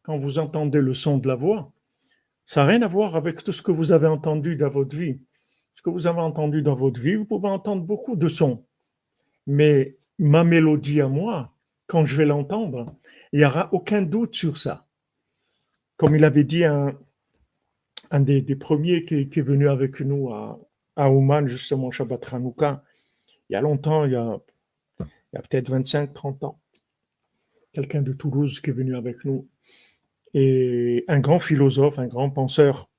quand vous entendez le son de la voix, ça n'a rien à voir avec tout ce que vous avez entendu dans votre vie. Ce que vous avez entendu dans votre vie, vous pouvez entendre beaucoup de sons. Mais ma mélodie à moi, quand je vais l'entendre, il n'y aura aucun doute sur ça. Comme il avait dit un des premiers qui est venu avec nous à Ouman, justement, Shabbat Hanouka, il y a longtemps, il y a peut-être 25-30 ans, quelqu'un de Toulouse qui est venu avec nous, et un grand philosophe, un grand penseur.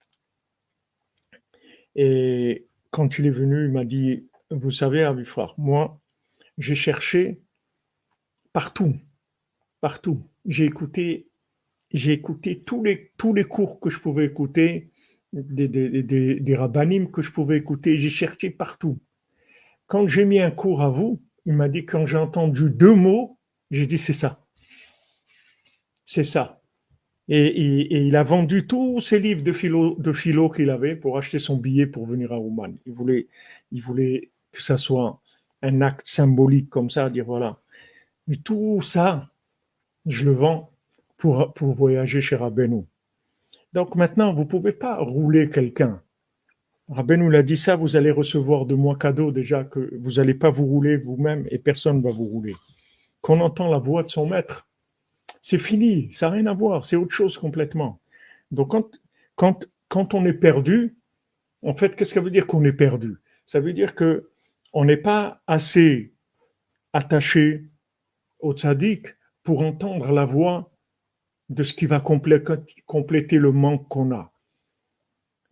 Et quand il est venu, il m'a dit, vous savez, Avifrar, moi, j'ai cherché partout, partout. J'ai écouté tous les cours que je pouvais écouter, des rabbinim que je pouvais écouter, j'ai cherché partout. Quand j'ai mis un cours à vous, il m'a dit, quand j'ai entendu deux mots, j'ai dit, c'est ça, c'est ça. Et il a vendu tous ses livres de philo qu'il avait pour acheter son billet pour venir à Ouman. Il voulait que ça soit un acte symbolique comme ça, dire voilà. Mais tout ça, je le vends pour voyager chez Rabbeinu. Donc maintenant, vous ne pouvez pas rouler quelqu'un. Rabbeinu l'a dit ça, vous allez recevoir de moi cadeau déjà que vous n'allez pas vous rouler vous-même et personne ne va vous rouler. Qu'on entend la voix de son maître, c'est fini, ça n'a rien à voir, c'est autre chose complètement. Donc quand on est perdu, en fait, qu'est-ce que ça veut dire qu'on est perdu? Ça veut dire que on n'est pas assez attaché au tzaddik pour entendre la voix de ce qui va compléter le manque qu'on a.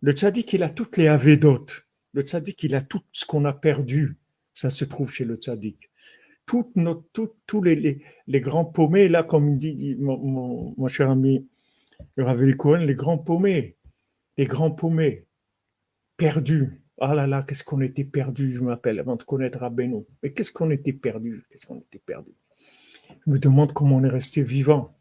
Le tzaddik, il a toutes les avédotes. Le tzaddik, il a tout ce qu'on a perdu. Ça se trouve chez le tzaddik. Tous les grands paumés, là, comme dit mon cher ami le Rav Eli Cohen, les grands paumés, perdus. Ah là là, qu'est-ce qu'on était perdus, je m'appelle, avant de connaître Rabbeinu. Mais qu'est-ce qu'on était perdus, qu'est-ce qu'on était perdus. Je me demande comment on est resté vivant.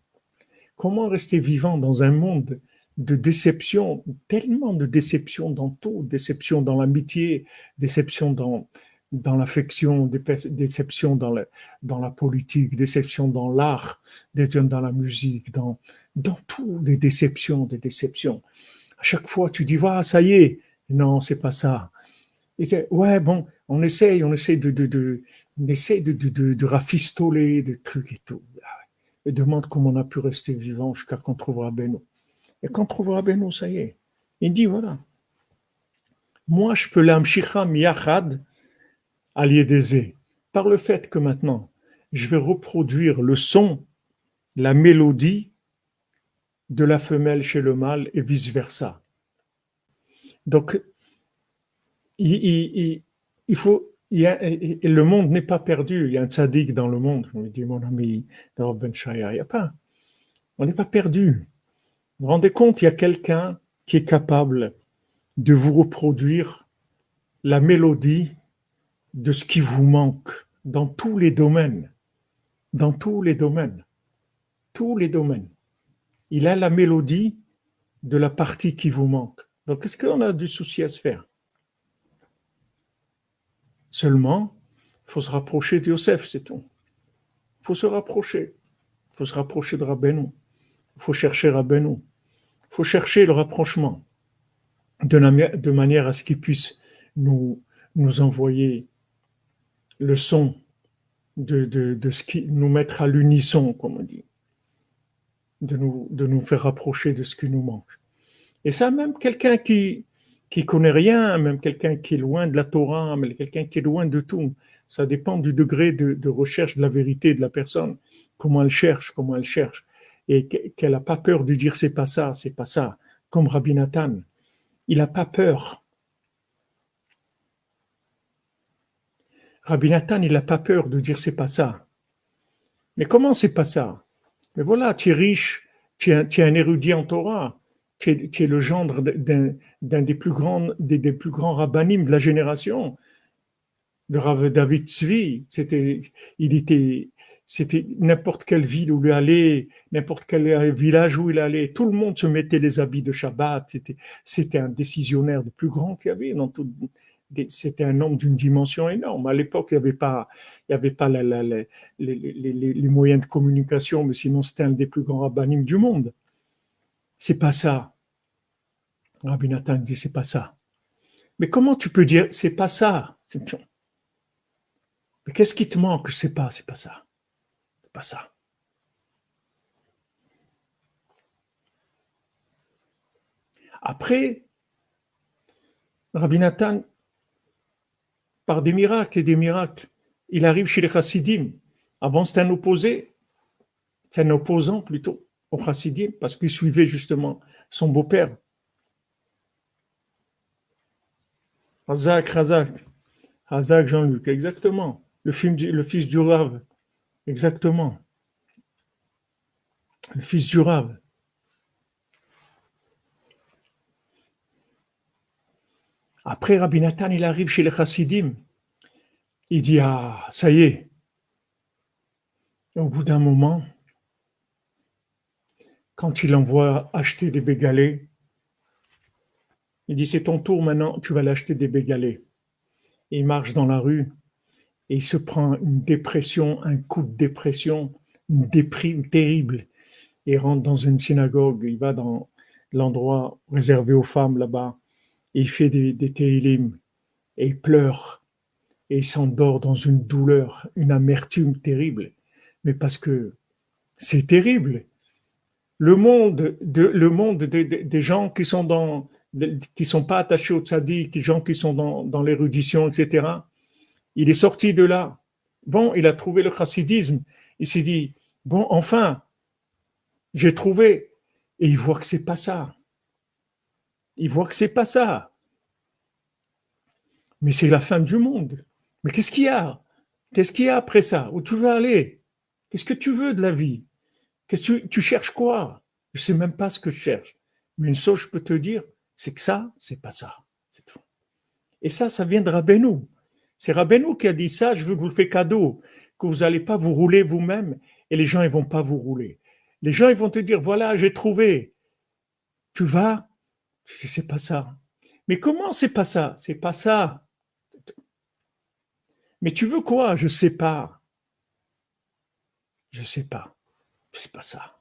Comment rester vivant dans un monde de déception, tellement de déception dans tout, déception dans l'amitié, déception dans l'affection, déception dans la politique, déception dans l'art, déception dans la musique, dans tout, des déceptions, des déceptions. À chaque fois, tu dis, ah, ça y est. Non, c'est pas ça. Et c'est, ouais, bon, on essaye de rafistoler des trucs et tout. Et demande comment on a pu rester vivant jusqu'à qu'on trouvera Beno. Et quand on trouvera Beno, ça y est. Il dit, voilà. Moi, je peux l'amshicha miyachad aliédésé. Par le fait que maintenant, je vais reproduire le son, la mélodie de la femelle chez le mâle et vice-versa. Donc, il faut... le monde n'est pas perdu. Il y a un tzaddik dans le monde. On me dit, mon ami, Ben Shaya, il n'y a pas. On n'est pas perdu. Vous vous rendez compte, il y a quelqu'un qui est capable de vous reproduire la mélodie de ce qui vous manque dans tous les domaines. Dans tous les domaines. Tous les domaines. Il a la mélodie de la partie qui vous manque. Donc, est-ce qu'on a du souci à se faire? Seulement, il faut se rapprocher de Yosef, c'est tout. Il faut se rapprocher. Il faut se rapprocher de Rabbeinu. Il faut chercher Rabbeinu. Il faut chercher le rapprochement de manière à ce qu'il puisse nous envoyer le son de ce qui nous mettre à l'unisson, comme on dit, de nous faire rapprocher de ce qui nous manque. Et ça, même quelqu'un qui connaît rien, même quelqu'un qui est loin de la Torah, même quelqu'un qui est loin de tout, ça dépend du degré de recherche de la vérité de la personne, comment elle cherche, et qu'elle n'a pas peur de dire c'est pas ça, comme Rabbi Nathan. Il n'a pas peur. Rabbi Nathan, il n'a pas peur de dire c'est pas ça. Mais comment c'est pas ça? Mais voilà, tu es riche, tu es un érudit en Torah, tu es le gendre d'un des plus grands rabbinim de la génération. Le Rav David Tzvi, c'était n'importe quelle ville où il allait, n'importe quel village où il allait, tout le monde se mettait les habits de Shabbat. C'était un décisionnaire le plus grand qu'il y avait c'était un homme d'une dimension énorme. À l'époque, il n'y avait pas les moyens de communication, mais sinon c'était un des plus grands rabbinim du monde. c'est pas ça. Rabbi Nathan dit, c'est pas ça. Mais comment tu peux dire, c'est pas ça? Mais qu'est-ce qui te manque? Je sais pas, c'est pas ça. C'est pas ça. Après, Rabbi Nathan, par des miracles et des miracles, il arrive chez les chassidim. Avant, c'était un opposé, c'est un opposant plutôt au chassidim, parce qu'il suivait justement son beau-père. Razak Jean-Luc, exactement. Le fils du Rav, exactement. Le fils du Rav. Après, Rabbi Nathan, il arrive chez les chassidim. Il dit, ah, ça y est. Et au bout d'un moment, quand il envoie acheter des bégalets, il dit, c'est ton tour maintenant, tu vas l'acheter des bégalets. Et il marche dans la rue et il se prend une dépression, un coup de dépression, une déprime terrible. Il rentre dans une synagogue, il va dans l'endroit réservé aux femmes là-bas, et il fait des téhilim, et il pleure, et il s'endort dans une douleur, une amertume terrible. Mais parce que c'est terrible. Des gens qui sont qui sont pas attachés au tzaddik, des gens qui sont dans l'érudition, etc. Il est sorti de là. Bon, il a trouvé le chassidisme. Il s'est dit, bon, enfin, j'ai trouvé. Et il voit que c'est pas ça. Il voit que c'est pas ça. Mais c'est la fin du monde. Mais qu'est-ce qu'il y a? Qu'est-ce qu'il y a après ça? Où tu veux aller? Qu'est-ce que tu veux de la vie? Tu cherches quoi? Je sais même pas ce que je cherche. Mais une chose, je peux te dire, c'est que ça, c'est pas ça. C'est tout. Et ça vient de Rabbeinu. C'est Rabbeinu qui a dit ça, je veux que vous le faites cadeau, que vous n'allez pas vous rouler vous-même et les gens, ils vont pas vous rouler. Les gens, ils vont te dire, voilà, j'ai trouvé. Tu vas? C'est pas ça. Mais comment c'est pas ça? C'est pas ça. Mais tu veux quoi? Je sais pas. Je sais pas. C'est pas ça.